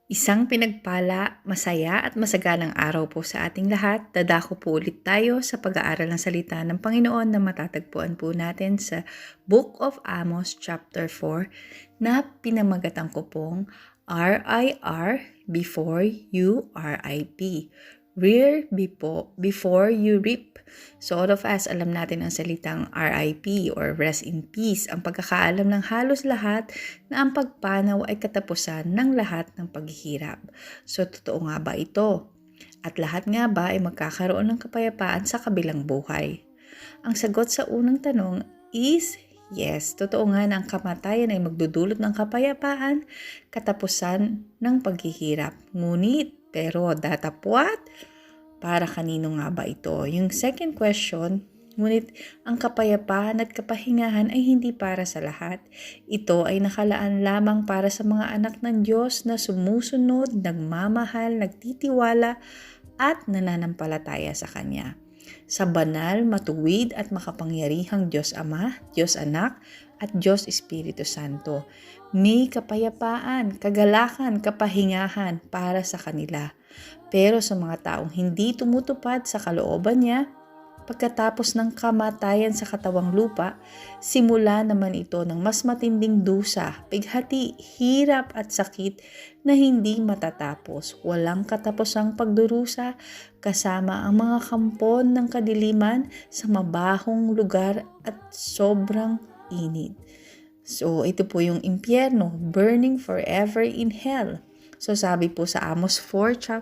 Isang pinagpala, masaya at masaganang araw po sa ating lahat. Dadako po ulit tayo sa pag-aaral ng salita ng Panginoon na matatagpuan po natin sa Book of Amos chapter 4 na pinamagatan ko pong RIR before you RIP. Rear before you reap. So all of us, alam natin ang salitang RIP or rest in peace. Ang pagkakaalam ng halos lahat na ang pagpanaw ay katapusan ng lahat ng paghihirap. So totoo nga ba ito? At lahat nga ba ay magkakaroon ng kapayapaan sa kabilang buhay? Ang sagot sa unang tanong is yes. Totoo nga na ang kamatayan ay magdudulot ng kapayapaan, katapusan ng paghihirap. Ngunit, pero datapwat? Para kanino nga ba ito? Yung second question, ngunit ang kapayapaan at kapahingahan ay hindi para sa lahat. Ito ay nakalaan lamang para sa mga anak ng Diyos na sumusunod, nagmamahal, nagtitiwala at nananampalataya sa Kanya. Sa banal, matuwid at makapangyarihang Diyos Ama, Diyos Anak at Diyos Espiritu Santo. May kapayapaan, kagalakan, kapahingahan para sa kanila. Pero sa mga taong hindi tumutupad sa kalooban niya, pagkatapos ng kamatayan sa katawang lupa, simula naman ito ng mas matinding dusa, pighati, hirap at sakit na hindi matatapos. Walang katapusang pagdurusa kasama ang mga kampon ng kadiliman sa mabahong lugar at sobrang init. So ito po yung impyerno, burning forever in hell. So sabi po sa Amos 4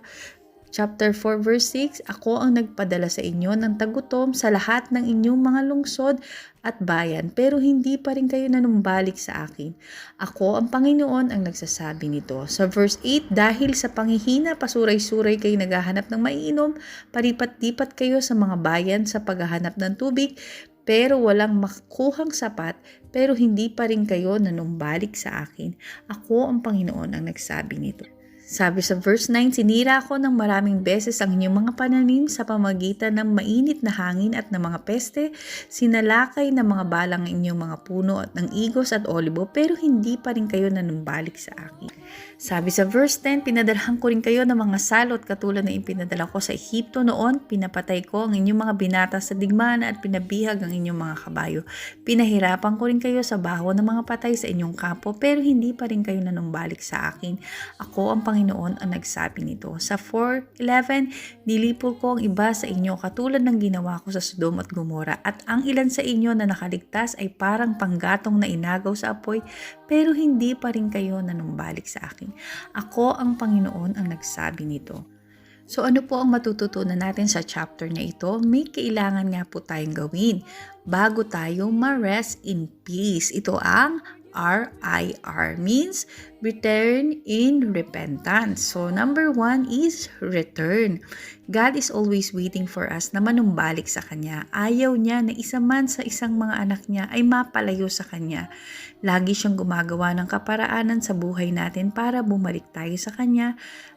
Chapter 4 verse 6, Ako ang nagpadala sa inyo ng tagutom sa lahat ng inyong mga lungsod at bayan, pero hindi pa rin kayo nanumbalik sa akin. Ako ang Panginoon ang nagsasabi nito. Sa verse 8, dahil sa panghihina, pasuray-suray kayo naghahanap ng maiinom, paripat-lipat kayo sa mga bayan sa paghahanap ng tubig, pero walang makuhang sapat, pero hindi pa rin kayo nanumbalik sa akin. Ako ang Panginoon ang nagsabi nito. Sabi sa verse 9, sinira ko ng maraming beses ang inyong mga pananim sa pamagitan ng mainit na hangin at ng mga peste, sinalakay ng mga balang inyong mga puno at ng igos at olibo, pero hindi pa rin kayo nanumbalik sa akin. Sabi sa verse 10, pinadalhan ko rin kayo ng mga salot katulad na ipinadala ko sa Ehipto noon, pinapatay ko ang inyong mga binata sa digmana at pinabihag ang inyong mga kabayo. Pinahirapan ko rin kayo sa baho ng mga patay sa inyong kampo, pero hindi pa rin kayo nanumbalik sa akin. Ako ang Panginoon ang nagsabi nito. Sa 4:11, nilipol ko ang iba sa inyo katulad ng ginawa ko sa Sodom at Gomora, at ang ilan sa inyo na nakaligtas ay parang panggatong na inagaw sa apoy, pero hindi pa rin kayo nanumbalik sa akin. Ako ang Panginoon ang nagsabi nito. So ano po ang matututunan natin sa chapter na ito? May kailangan nga po tayong gawin bago tayo ma-rest in peace. Ito ang RIR, means return in repentance. So number 1 is return. God is always waiting for us na manumbalik sa Kanya. Ayaw niya na isa man sa isang mga anak niya ay mapalayo sa Kanya. Lagi siyang gumagawa ng kaparaanan sa buhay natin para bumalik tayo sa Kanya.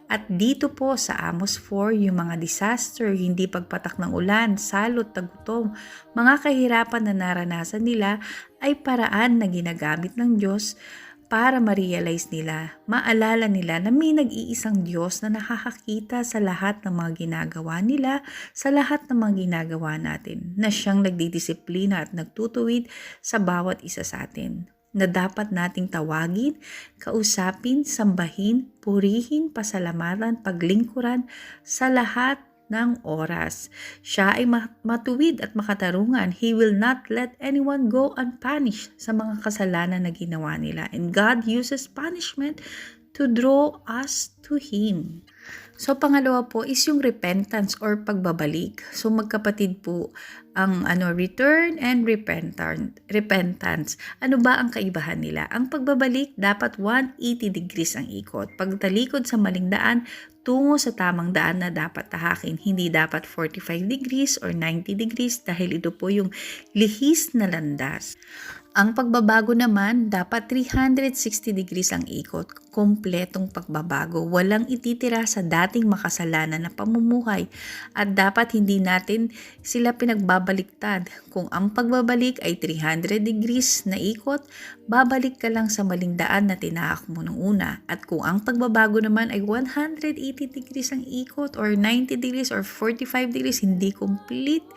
At dito po sa Amos 4, yung mga disaster, hindi pagpatak ng ulan, salot, tagutom, mga kahirapan na naranasan nila ay paraan na ginagamit ng Diyos para ma-realize nila, maalala nila na may nag-iisang Diyos na nakakakita sa lahat ng mga ginagawa nila, sa lahat ng mga ginagawa natin, na siyang nagdidisiplina at nagtutuwid sa bawat isa sa atin, na dapat nating tawagin, kausapin, sambahin, purihin, pasalamatan, paglingkuran sa lahat ng oras. Siya ay matuwid at makatarungan. He will not let anyone go unpunished sa mga kasalanan na ginawa nila. And God uses punishment to draw us to Him. So pangalawa po is yung repentance or pagbabalik. So magkapatid po ang return and repentance. Ano ba ang kaibahan nila? Ang pagbabalik dapat 180 degrees ang ikot. Pagtalikod sa maling daan, tungo sa tamang daan na dapat tahakin. Hindi dapat 45 degrees or 90 degrees dahil ito po yung lihis na landas. Ang pagbabago naman, dapat 360 degrees ang ikot, kompletong pagbabago. Walang ititira sa dating makasalanan na pamumuhay at dapat hindi natin sila pinagbabaliktad. Kung ang pagbabalik ay 300 degrees na ikot, babalik ka lang sa maling daan na tinahak mo nung una. At kung ang pagbabago naman ay 180 degrees ang ikot or 90 degrees or 45 degrees, hindi complete,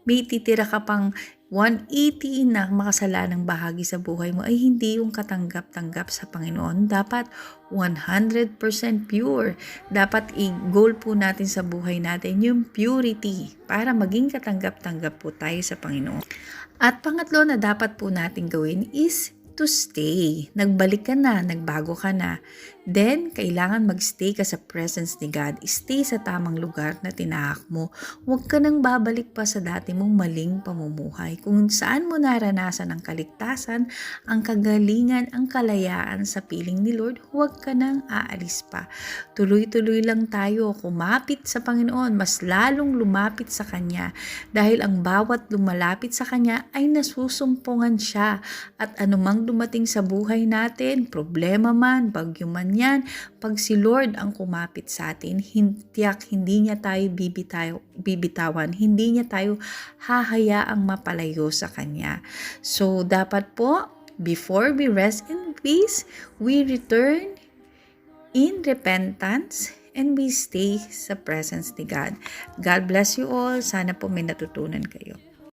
may titira ka pang 180 na makasalanang bahagi sa buhay mo ay hindi yung katanggap-tanggap sa Panginoon. Dapat 100% pure. Dapat i-goal po natin sa buhay natin yung purity para maging katanggap-tanggap po tayo sa Panginoon. At pangatlo na dapat po natin gawin is to stay. Nagbalik ka na, nagbago ka na. Then, kailangan magstay ka sa presence ni God. Stay sa tamang lugar na tinahak mo. Huwag ka nang babalik pa sa dati mong maling pamumuhay. Kung saan mo naranasan ang kaligtasan, ang kagalingan, ang kalayaan sa piling ni Lord, huwag ka nang aalis pa. Tuloy-tuloy lang tayo kumapit sa Panginoon, mas lalong lumapit sa Kanya. Dahil ang bawat lumalapit sa Kanya ay nasusumpungan siya. At anumang dumating sa buhay natin, problema man, bagyo man yan, pag si Lord ang kumapit sa atin, hindi niya tayo bibitawan, hindi niya tayo hahayaang mapalayo sa Kanya. So, dapat po, before we rest in peace, we return in repentance and we stay sa presence ni God. God bless you all. Sana po may natutunan kayo.